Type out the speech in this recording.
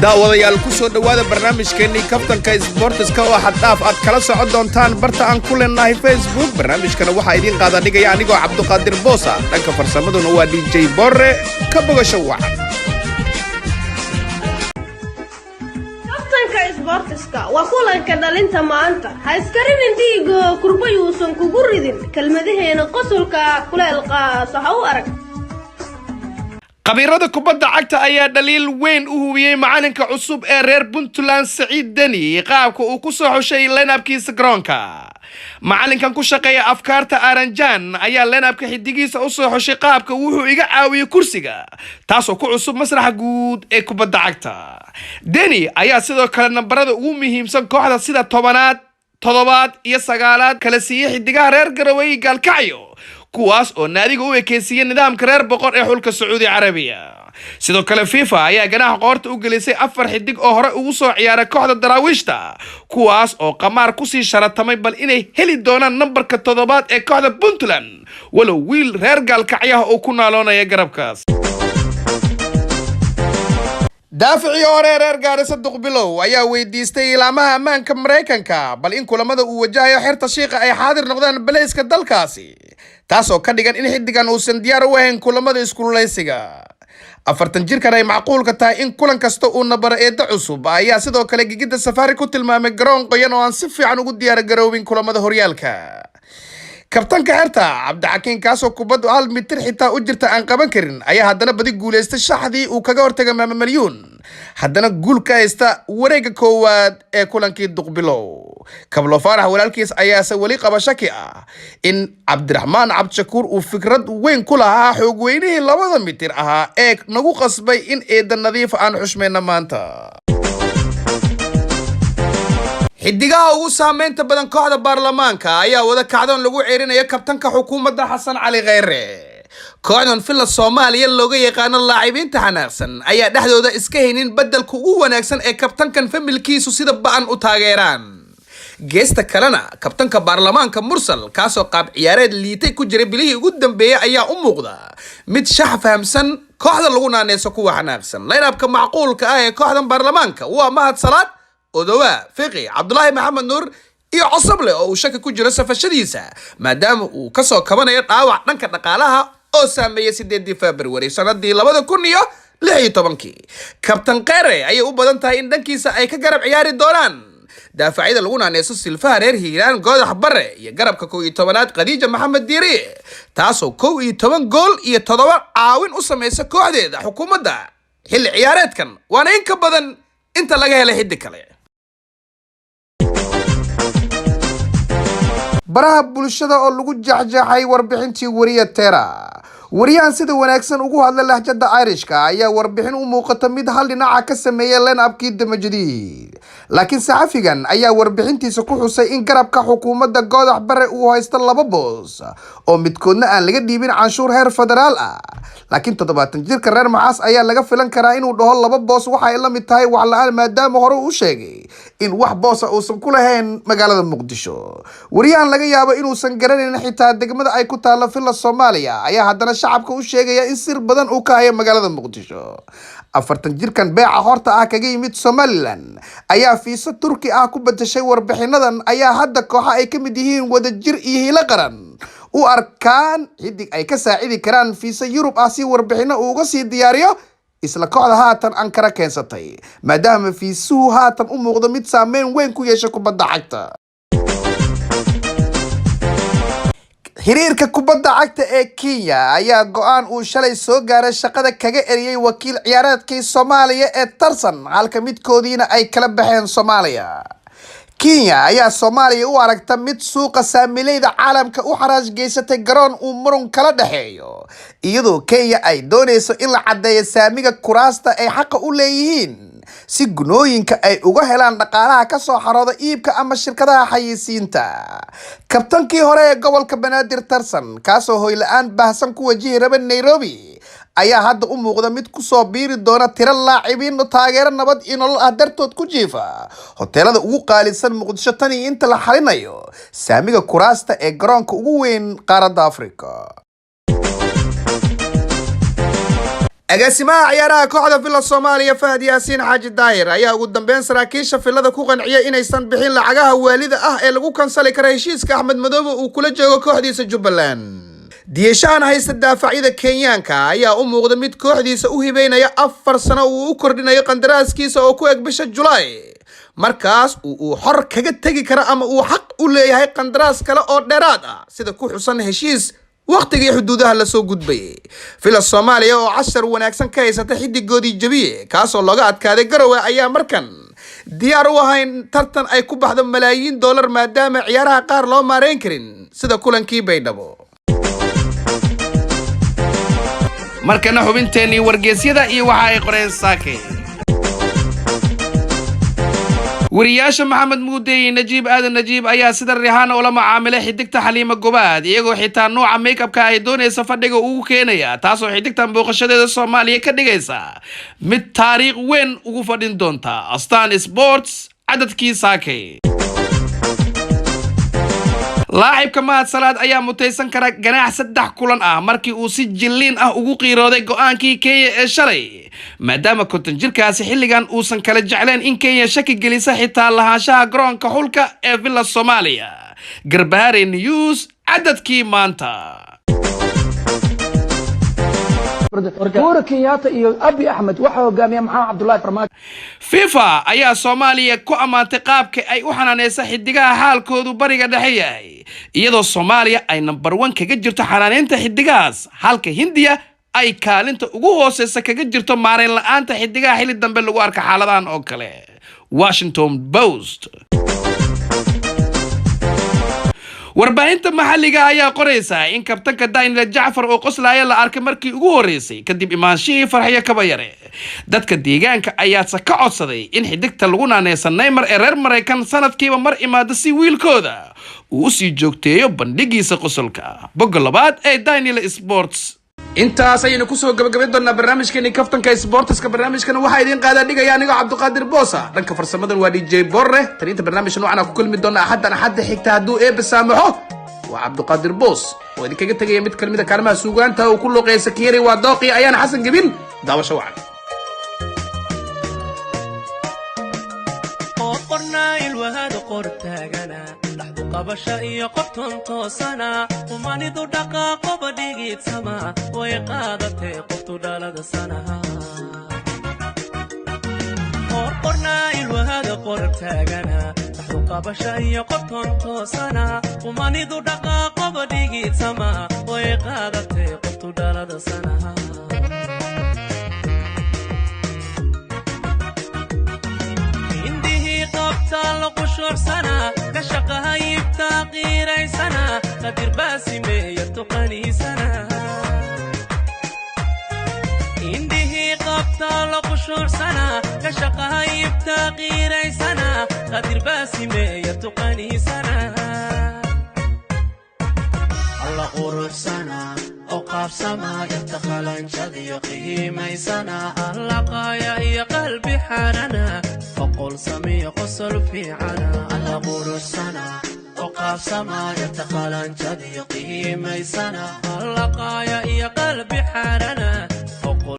daawadayaal ku soo dhawaada barnaamijkeennii kabtanka isboortiska oo xad dhaaf aad kala socon doontaan barta aan ku leenahay Facebook. barnaamijkana waxaa idiin qaada dhigaya anigoo Cabduqaadir Boosa, dhanka farsamaduna waa DJ Borre. ka bogasho wacan kabtanka isboortiska waa kulanka dhalinta maanta. ha iskarin dhiigo kurbayuusan kugu ridin kelmadaheena qosolka kuleel qaasa ha u arag. qabiirada kubadda cagta ayaa dhaliil weyn u hubiyay macalinka cusub ee reer Puntland Saciid Deni qaabka uu ku soo xushay line-upkiisa garoonka. macalinkan ku shaqeeya afkaarta Aranjan ayaa line-upka xidigiisa u soo xushay qaabka wuxuu iga caawiyay kursiga, taasoo ku cusub masraxa guud ee kubadda cagta. Deni ayaa sidoo kale nambarada ugu muhiimsan kooxda sida 10aad, 7aad iyo 9aad kala siiyay xidigaha reer Garowe Gaalkacyo, kuwaas oo naadiga u ekeysiyay nidaamka reer boqor ee xulka Sacuudi Carabiya. sidoo kale FIFA ayaa ganax qoorta u gelisay 4 xidig oo hore ugu soo ciyaaray kooxda Daraawiishta, kuwaas oo qamaar ku sii sharatamay bal inay heli doonaan nambarka 7aad ee kooxda Puntland, walow wiil reer Gaalkacyo oo ku naaloonaya garabkaas. daaficii hore reer Gaarisa Duqbilow ayaa weydiistay ilaamaha ammaanka Mareykanka bal in kulamada uu wajahayo xirta shiiqa ay xaadir noqdaan baleyska dalkaasi, taasoo ka dhigan in xidigan uusan diyaar u ahayn kulamada iskululeysiga. 40 jirkan ay macquulka tahay in kulan kasta uu nabaro eedda cusub ayaa sidoo kale gigida safari ku tilmaamay garoon qoyan oo aan si fiican ugu diyaar garoobin kulamada horyaalka. kabtanka xirta Cabdixakiin kaasoo kubaddu 1 mitir xitaa u jirta aan qaban karin ayaa haddana badi guuleystay shaxdii uu kaga hortagay Maama Malyuun, haddana guul ka haysta wareegga koowaad ee kulankii Duqbilow. Kablo Faarax walaalkiis ayaase weli qaba shaki ah in Cabdiraxmaan Cabdishakuur uu fikrad weyn ku lahaa xoog weynihii 2 mitir ahaa ee nagu qasbay in eedda nadiif aan xushmayna maanta. xidigaha ugu saameynta badan kooxda baarlamaanka ayaa wada kacdoon lagu ceerinaya kabtanka xukuumadda Xasan Cali Kheyre. kooxdan filla Soomaaliya looga yaqaan laacibiinta xanaaqsan ayaa dhexdooda iska haynin bedelka ugu wanaagsan ee kabtankan familkiisu sida ba'an u taageeraan. geesta kalena kabtanka baarlamaanka Mursal kaasoo qaab ciyaareed liitay ku jiray bilihii ugu dambeeyay ayaa u muuqda mid shax fahamsan kooxda lagu naaneyso kuwa xanaaqsan. line-upka macquulka ah ee kooxdan baarlamaanka waa Mahad Salaad, Odowa, Fiqi, Cabdullaahi Maxamed Nuur iyo Cosable oo uu shaki ku jiro safashadiisa maadaama uu ka soo kabanayo dhaawac dhanka dhaqaalaha oo saameeyay 8 February sanadii 2016. kabtan Kheyre ayay u badan tahay in dhankiisa ay ka garab ciyaari doonaan daafacyada lagu naaneyso Silfaha reer Hiiraan Goodax Barre iyo garabka 11aad Khadiija Maxamed Diiri, taasoo 11 gool iyo 7 caawin u sameysay kooxdeeda xukuumadda xilli ciyaareedkan, waana in ka badan inta laga helay xidig kale. baraha bulshada oo lagu jaxjaxay warbixintii wariye Tera. wariyahan sida wanaagsan ugu hadla lahjada Irishka ayaa warbixin u muuqata mid hal dhinaca ka sameeyay line-upkii Damajadiid, laakiin saxafigan ayaa warbixintiisa ku xusay in garabka xukuumadda Goodax Barre uu haysto 2 boos oo midkoodna aan laga dhiibin canshuur heer federaal ah. laakiin 70 jirka reer Maxaas ayaa laga filan karaa inuu dhaho 2 boos waxa ay la mid tahay wax la'aan maadaama hore uu sheegay in wax boos uusan ku lahayn magaalada Muqdisho. wariyahan laga yaabo inuusan garanaynin xitaa degmada ay ku taalo filla Soomaaliya ayaa haddana shacabka u sheegaya in sir badan uu ka hayo magaalada Muqdisho. 40 jirkan beeca horta ah kaga yimid Somaliland ayaa fiisa Turki ah ku bedeshay warbixinadan ayaa hadda kooxa ay ka mid yihiin Wadajir iyo Hiilo Qaran u arkaan xidig ay ka saacidi karaan fiisa Yurub ah si warbixino uga sii diyaariyo isla kooxda haatan Ankara keensatay maadaama fiisuhu haatan u muuqdo mid saameyn weyn ku yeeshay kubadda cagta. xiriirka kubadda cagta ee Kenya ayaa go'aan uu shalay soo gaaray shaqada kaga eriyay wakiil ciyaareedkii Soomaaliya ee Tarsan, halka midkoodiina ay kala baxeen Soomaaliya. Kenya ayaa Soomaaliya u aragta mid suuqa saamileyda caalamka u xaraaj geysatay garoon uu muran kala dhaxeeyo, iyadoo Kenya ay doonayso in la cadeeyo saamiga kuraasta ay xaq u leeyihiin si gunooyinka ay uga helaan dhaqaalaha ka soo xarooda iibka ama shirkadaha xayeysiinta. kabtankii hore ee gobolka Banaadir Tarsan kaasoo hoy la'aan baahsan ku wajihi rabay Nairobi ayaa hadda u muuqda mid ku soo biiri doona tiro laacibiin taageero nabad iyo nolol ah dartood ku jiifa hoteelada ugu qaalisan Muqdisho tan iyo inta la xalinayo saamiga kuraasta ee garoonka ugu weyn qaaradda Afrika. agaasimaha ciyaaraha kooxda Villa Soomaaliya Fahad Yaasiin Xaaji Daahir ayaa ugu dambeyn saraakiisha Villada ku qanciyay inaysan bixin lacagaha waalida ah ee lagu kansali karo heshiiska Axmed Madoobe uu kula joogo kooxdiisa Jubbaland. Diyeshaan haysta daafacyada Kenyaanka ayaa u muuqda mid kooxdiisa u hibeynaya 4 sano uu u kordhinayo qandaraaskiisa oo ku eg bisha July. markaas uu xor kaga tagi karo ama uu xaq u leeyahay qandaraas kale oo dheeraad ah sida ku xusan heshiis waqtigii xuduudaha la soo gudbay. Villa Soomaaliya oo 10 wanaagsan ka haysata xidigoodii jabiye kaas oo laga adkaaday Garowe ayaa markan diyaar u ahayn tartan ay ku baxdo malaayiin dollar maadaama ciyaaraha qaar loo maareyn karin sida kulankii Baydhabo. markana xubinteeni wargeysyada iyo waxa ay qoreen saakay wariyaasha Maxamed Muude Najiib Aadan Najiib ayaa sida rihaan oo la macaamilay xidigta Xaliima Gobaad iyagoo xitaa nooca makeup-ka ay doonaysa fadhiga ugu keenaya taasoo xidigtan booqashadeeda Soomaaliya ka dhigaysa mid taariikh weyn ugu fadhin doonta Astaan Sports cadadkii saakay. لاعبka Mahad Salaad ayaa mutaysan kara ganaax 3 kulan ah markii uu si jilliin ah ugu qiirooday go'aankii Kenya ee shalay maadaama konton jirkaasi xilligan uusan kala jecleen in Kenya shaki gelisa xitaa lahaanshaha garoonka xulka ee Villa Soomaaliya. Garbaare News cadadkii maanta Uhuru Kenyatta iyo Abiy Ahmed waxa hogaamiya Maxamed Cabdullaahi Farmaajo. FIFA ayaa Soomaaliya ku amaantay qaabka ay u xanaaneysa xidigaha xaalkoodu bariga dhexe yahay iyadoo Soomaaliya ay number 1 kaga jirto xanaaneynta xidigaas halka Hindiya ay kaalinta ugu hooseysa kaga jirto maareyn la'aanta xidigaha xilli dambe lagu arka xaaladahan oo kale. Washington Post warbaahinta maxalliga ayaa qoraysa in kabtanka Daniel Jaafar oo qoslaaya la arkay markii ugu horeysay kadib imaanshihii Farxiyo Kabayare. dadka deegaanka ayaa ka codsaday in xidigta lagu naaneysan Neymar ee reer Mareykan sanadkiiba mar imaado si wiilkooda uu sii joogteeyo bandhigiisa qosolka. bogga labaad ee Daniel Sports. intaas ayaynu ku soo gabagabay doonaa barnaamijkeeni kaftanka Sportska. barnaamijkan waxa idin qaada dhigaya aniga Cabduqaadir Boosa, dhanka farsamadan waa DJ Borre. tan inta barnaamijkan waxaan ku kulmi doonaa axadda xigta hadduu eebbe saamaxo. waa Cabduqaadir Boos oo idinkaga tagaya mid kalmida kaalmaha suugaanta oo ku luqeysa Kiyari waa dooqi ayaan Xasan Gabin daawasho wacan. qabasha iyo qoftan toosana umanidu dhaqaaqo badhigid sama way qaadatay qoftu dhalada sanaha qorna ilwahada qortaagana qabasha iyo qoftan toosana umanidu dhaqaaqo badhigid sama way qaadatay qoftu dhalada sanaha indihi qabta la qushur sana كشقها يبتغير سنة قدر باسمه يتقني سنة إنده قبطال قشور سنة كشقها يبتغير سنة قدر باسمه يتقني سنة الله قرر سنة أوقف سما يتخلن شذي قيمي سنة الله قايا يا قلبي حننا فقل سمي قصر في عنا الله قرر سنة أوقف سما يتخلن شذي قيمي سنة الله قايا يا قلبي حننا